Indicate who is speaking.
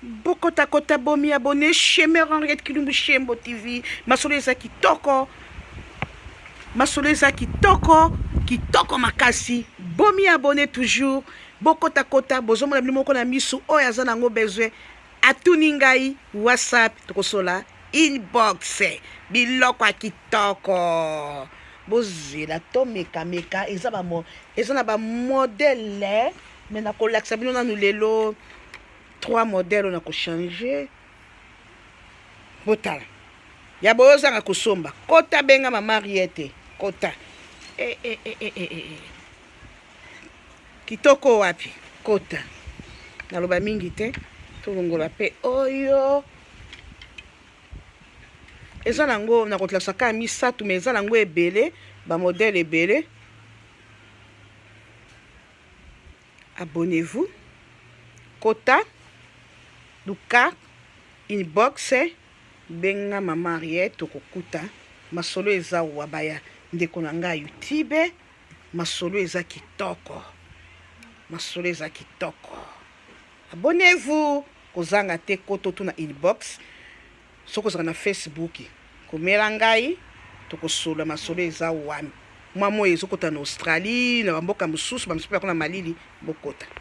Speaker 1: bokota kota bomi abonné chemer Henriette Kilumbu Shembo TV masolo eza kitoko kitoko makasi bomi abonné toujours bokota kota bozomona bino moko na misu oyo aza nango besoin atuni ngai WhatsApp tokosola inbox biloko ya kitoko bozela to meka eza na ba modèle mais nakolakisa bino nanu lelo 3 modèles on a changer botala ya bozanga kusomba kota benga mama Henriette kota kitoko wapi kota naloba mingi te tolongola pe oyo eza nango nakotlakisa ka misatu mais eza nango ebele ba modèle ebele. Abonnez-vous kota luka inbox benga mama Henriette tokokuta masolo eza wabaya ndeko na nga YouTube masolo eza kitoko abonnez-vous kozanga te koto tuna inbox soko zaka na Facebook komela ngai tokosola masolo eza wami mwa moyo ezokota na Australie na bamboka mosusu bamisusu yakona malili bokota